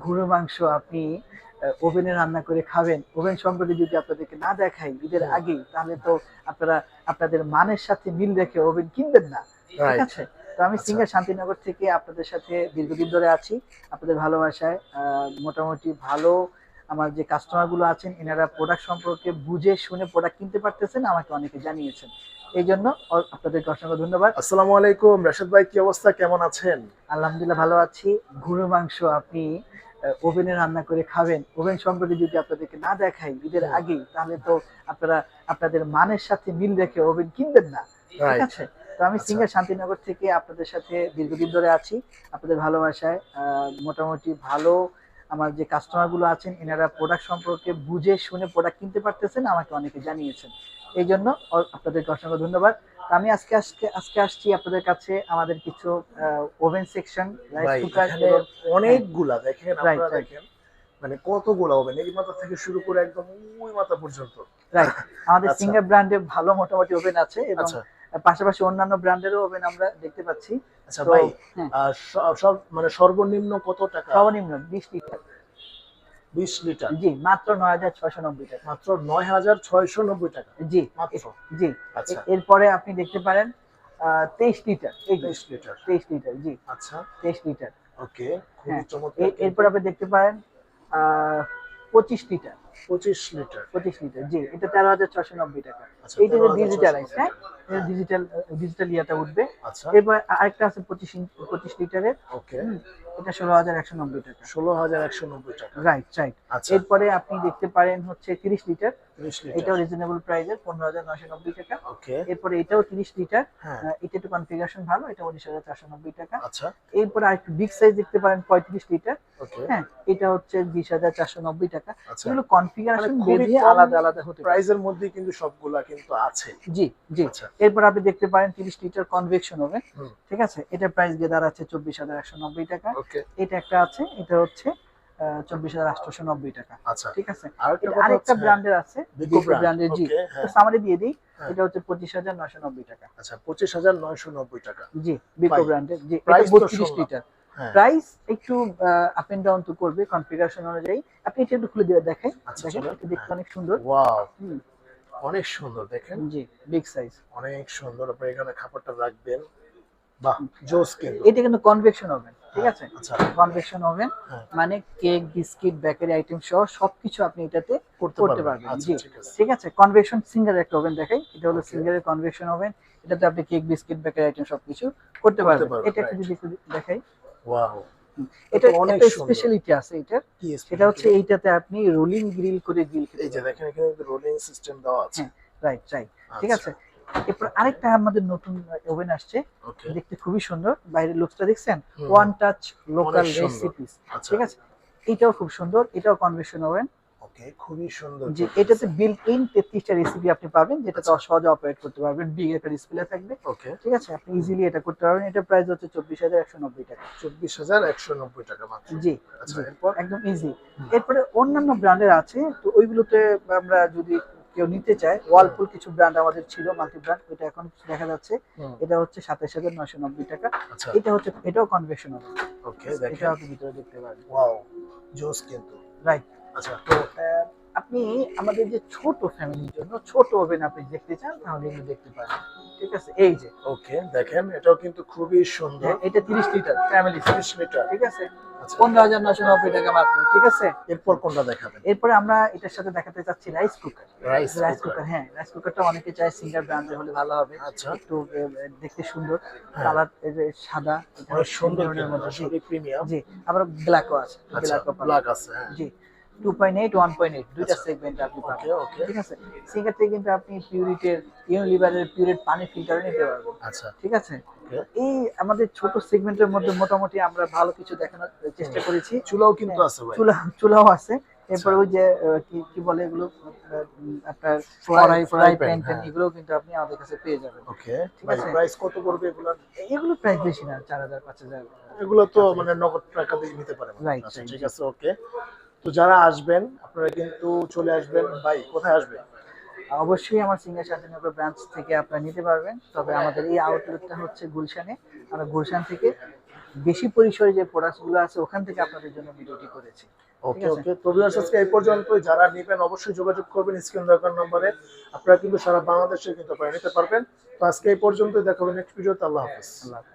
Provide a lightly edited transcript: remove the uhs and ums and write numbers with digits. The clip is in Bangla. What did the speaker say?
গরুর মাংস আপনি ওভেনে রান্না করে খাবেন, ওভেন সম্পর্কে যদি আপনাদেরকে না দেখাই ঈদের হুম, আগেই, তাহলে তো আপনারা আপনাদের মানের সাথে মিল রেখে ওভেন কিনবেন না। ঠিক রাইট। আছে? তো আমি আচ্ছা, সিঙ্গার শান্তিনগর থেকে আপনাদের সাথে দীর্ঘদিন ধরে আছি। আপনাদের ভালোবাসায় মোটামুটি ভালো আমার যে কাস্টমার গুলো আছেন, এনারা প্রোডাক্ট সম্পর্কে বুঝে শুনে প্রোডাক্ট কিনতে পারতেছেন, আমাকে অনেকে জানিয়েছেন। এই জন্য আপনাদেরকে অসংখ্য ধন্যবাদ। আসসালামু আলাইকুম রাশেদ ভাই, কি অবস্থা, কেমন আছেন? আলহামদুলিল্লাহ ভালো আছি। গরুর মাংস আপনি ওভেনে রান্না করে খাবেন, ওভেন সম্পর্কে যদি আপনাদেরকে না দেখাই ঈদের হুম, আগেই, তাহলে তো আপনারা আপনাদের মানের সাথে মিল রেখে ওভেন কিনবেন না। ঠিক রাইট। আছে? তো আমি আচ্ছা, সিঙ্গার শান্তিনগর থেকে আপনাদের সাথে দীর্ঘদিন ধরে আছি। আপনাদের ভালোবাসায় মোটামুটি ভালো আমার যে কাস্টমার গুলো আছেন, এনারা প্রোডাক্ট সম্পর্কে বুঝে শুনে প্রোডাক্ট কিনতে পারতেছেন, আমাকে অনেকে জানিয়েছেন। এই জন্য আপনাদেরকে অসংখ্য ধন্যবাদ। তো আমি আজকে আসছি আপনাদের কাছে আমাদের কিছু ওভেন সেকশন, রাইস ভাই কুকার এখানে এবং হ্যাঁ, অনেকগুলা দেখেন, রাইট, আপনারা রাইট, দেখেন, মানে কতগুলা হবেন এই মাথা থেকে শুরু করে একদম ওই মাথা পর্যন্ত। রাইট। আমাদের আচ্ছা, সিঙ্গার ব্র্যান্ডে ভালো মোটামুটি ওভেন আছে এবং আচ্ছা, পাশাপাশি অন্যান্য ব্র্যান্ডেরও ওভেন আমরা দেখতে পাচ্ছি। আচ্ছা তো ভাই, হ্যাঁ, সব মানে সর্বনিম্ন কত টাকা? সর্বনিম্ন 20 লিটার। 20 লিটার? জি, মাত্র ৯,৬৯০ টাকা। মাত্র 9,690 টাকা? জি, মাত্র? জি। আচ্ছা, এরপরে আপনি দেখতে পারেন 23 লিটার। এই যে 23 লিটার? 23 লিটার, জি, আচ্ছা, 23 লিটার। ওকে, খুবই হ্যাঁ, চমৎকার এরপর কিন্তু। আপনি দেখতে পারেন আ 25 লিটার। 25 লিটার? 25 লিটার, জি, এটা 13,690 টাকা। আচ্ছা, এইটা যে 13,690 ডিজিটালাইজ, হ্যাঁ? টাকা। এটা হ্যাঁ, ডিজিটাল ইয়াটা উঠবে। আচ্ছা, এরপর আরেকটা আছে 25 লিটারের। ওকে, হুম? এটা 16,190 টাকা। 16,190 টাকা? Right, right. আচ্ছা, এরপরে আপনি দেখতে পারেন হচ্ছে 30 লিটার। 30 লিটার? এটাও রিজনেবল প্রাইসের 15,990 টাকা। ওকে, এরপরে এটাও 30 লিটার। হ্যাঁ, এটা একটু কনফিগারেশন ভালো, এটা 19,490 টাকা। আচ্ছা, এরপরে আরেকটু বিগ সাইজ দেখতে পারেন 35 লিটার। ওকে, হ্যাঁ, এটা হচ্ছে 20,490 টাকা। আচ্ছা। এগুলো মানে কনফিগারেশন খুবই বেঁধে কম আলাদা আলাদা হতে পারে। প্রাইজের মধ্যে কিন্তু সবগুলা কিন্তু আছে। জি, জি। আচ্ছা, এরপর আপনি দেখতে পারেন 30 লিটার কনভেকশন ওভেন। হুম, ঠিক আছে? এটার প্রাইস গিয়ে দাঁড়াচ্ছে 24,190 টাকা। ওকে, এটা একটা আছে, এটা হচ্ছে 24,890 টাকা। আচ্ছা। ঠিক আছে? আরেকটা এটা কথা আরেকটা হচ্ছে, হ্যাঁ, ব্র্যান্ডের আছে, বিকো বিকো ব্র্যান্ড, ব্র্যান্ডের, জি। ওকে, একটু হ্যাঁ, সামারি দিয়ে দেই। হ্যাঁ, এটা হচ্ছে 25,990 টাকা। আচ্ছা, 25,990 টাকা? জি, বিকো ভাই, ব্র্যান্ডের, জি। এটা প্রাইস তো 32 শুনলাম। লিটার। হ্যাঁ, প্রাইস একটু আপ এন্ড ডাউন তো করবে কনফিগারেশন অনুযায়ী। আপনি এটা একটু খুলে দিয়ে দেখেন। আচ্ছা, দেখেন, চলেন, এটা দেখতে হ্যাঁ, অনেক সুন্দর। ওয়াও, হুম, অনেক সুন্দর দেখেন, জি, বিগ সাইজ। অনেক সুন্দর। আপনি এখানে খাবারটা রাখবেন, বাহ, জোস কিন্তু। এটা কিন্তু কনভেকশন ওভেন। ঠিক হ্যাঁ, আছে? আচ্ছা, কনভেকশন ওভেন হ্যাঁ, মানে কেক, বিস্কিট, বেকারি আইটেম সহ সবকিছু আপনি এটাতে করতে করতে পারবেন। পারবেন। আচ্ছা, জি। ঠিক আছে, ঠিক আছে? কনভেকশন সিঙ্গার একটা ওভেন দেখাই। এটা হলো ওকে, সিঙ্গারের কনভেকশন ওভেন। এটাতে আপনি কেক, বিস্কিট, বেকারি আইটেম সবকিছু করতে করতে পারবেন। পারবেন, এটা একটু রাইট। যদি একটু দেখাই। ওয়াও, হুম। এটা এটা তো অনেক একটা সুন্দর। স্পেশালিটি আছে এটার। কি সেটা স্পেশালিটি হচ্ছে ভাই? এইটাতে আপনি রোলিং গ্রিল করে গ্রিল খেতে এই যে পারবেন। দেখেন, এখানে কিন্তু রোলিং সিস্টেম দেওয়া আছে। হ্যাঁ, রাইট, রাইট। ঠিক আচ্ছা, আছে? এরপর ওকে, আরেকটা আমাদের নতুন ওভেন আসছে। ওকে, দেখতে খুবই সুন্দর। বাইরের লুকসটা দেখছেন? হুম, ওয়ান টাচ অনেক লোকাল সুন্দর। রেসিপিস। আচ্ছা, ঠিক আছে? এটাও খুব সুন্দর। এটাও কনভেকশন ওভেন। ওকে, খুবই সুন্দর জি, এটাতে চলতেছে। বিল্ট ইন 33 টা রেসিপি আপনি পাবেন, যেটাতে আচ্ছা, সহজে অপারেট করতে পারবেন। বিগ একটা ডিসপ্লে থাকবে। ওকে, ঠিক আছে? আপনি ইজিলি এটা করতে পারবেন। এটার প্রাইস হচ্ছে 24,190 টাকা। 24,190 টাকা মাত্র? জি, আচ্ছা, জি, এরপর? একদম ইজি। হুম, এরপরে অন্যান্য ব্র্যান্ডের আছে। তো ওইগুলোতে আমরা যদি কেউ নিতে চায়, হুম, ওয়ালপুল কিছু ব্র্যান্ড আমাদের ছিল মাল্টি ব্র্যান্ড, ওইটা এখন দেখা যাচ্ছে। হুম, এটা হচ্ছে 27,990 টাকা। আচ্ছা, এটা হচ্ছে, এটাও কনভেকশন হবে। ওকে, এটাও দেখেন, আপনি ভিতরে দেখতে পারেন। ওয়াও, জোস কিন্তু। রাইট। আচ্ছা, তো আপনি আমাদের যে ছোট ফ্যামিলির জন্য ছোট ওভেন আপনি দেখতে চান, তাহলে এগুলো দেখতে পারেন। ঠিক আছে? এই যে, ওকে, দেখেন, এটাও কিন্তু খুবই সুন্দর। হ্যাঁ, এটা 30 লিটার ফ্যামিলি সাইজ। 30 লিটার? ঠিক আছে? আচ্ছা, 15,990 টাকা মাত্র। ঠিক আছে? এরপর কোনটা দেখাবেন? এরপরে আমরা এটার সাথে দেখাতে চাচ্ছি rice cooker. Rice rice cooker? Cooker, হ্যাঁ, রাইস কুকারটা অনেকে চায় সিঙ্গার ব্র্যান্ডের হলে ভালো হবে। আচ্ছা, একটু দেখতে সুন্দর। হ্যাঁ, কালার এই যে সাদা, এটা অনেক হচ্ছে সুন্দর মেরুনের কিন্তু, মধ্যে। জি, আসলে প্রিমিয়াম। জি। আবার ব্ল্যাকও আছে। আচ্ছা, ব্ল্যাকও পাবেন। ব্ল্যাক আছে, হ্যাঁ, জি। 2.8, 1.8 দুইটা আচ্ছা, সেগমেন্ট আপনি ওকে, পাবেন। ওকে, ঠিক আছে? সিঙ্গার থেকে কিন্তু আপনি পিউরিটের, ইউনিলিভারের পিউরেট পানি ফিল্টারও নিতে পারবেন। আচ্ছা, ঠিক আছে? ওকে, তো এই আমাদের ছোট সেগমেন্টের মধ্যে মোটামুটি আমরা ভালো কিছু দেখানোর হুম, চেষ্টা করেছি। চুলাও কিন্তু হ্যাঁ, আছে ভাই। চুলাও আছে। আচ্ছা, এরপরে ওই যে কি কি বলে এগুলো, আপনার fry fry fry pan, pan হ্যাঁ, এগুলোও কিন্তু আপনি আমাদের কাছে পেয়ে যাবেন। ওকে। ঠিক ভাই, আছে? প্রাইস কত পড়বে এগুলার? এগুলো প্রাইস বেশি না, 4,000, 5,000 এগুলো তো মানে কাছাকাছি। নগদ টাকা দিয়ে নিতে পারেন। রাইট, আচ্ছা, রাইট, ঠিক জি। আছে, ওকে। তো যারা আসবেন আপনারা কিন্তু চলে আসবেন। ভাই, কোথায় আসবে? অবশ্যই আমার সিঙ্গার শান্তিনগর ব্রাঞ্চ থেকে আপনারা নিতে পারবেন। তবে আমাদের এই আউটলেটটা হচ্ছে গুলশানে। আমরা গুলশান থেকে বেশি পরিসরে যে প্রোডাক্টগুলো আছে ওখান থেকে আপনাদের জন্য ভিডিওটি করেছি। ওকে আছে। ওকে, তো ভিউয়ার্স আজকে এই পর্যন্তই। যারা নেবেন অবশ্যই যোগাযোগ করবেন স্ক্রিন দেখার নম্বরে। আপনারা কিন্তু সারা বাংলাদেশে কিন্তু আপনারা নিতে পারবেন। তো আজকে এই পর্যন্তই, দেখা হবে নেক্সট ভিডিওতে। আল্লাহ হাফেজ। আল্লাহ হাফেজ।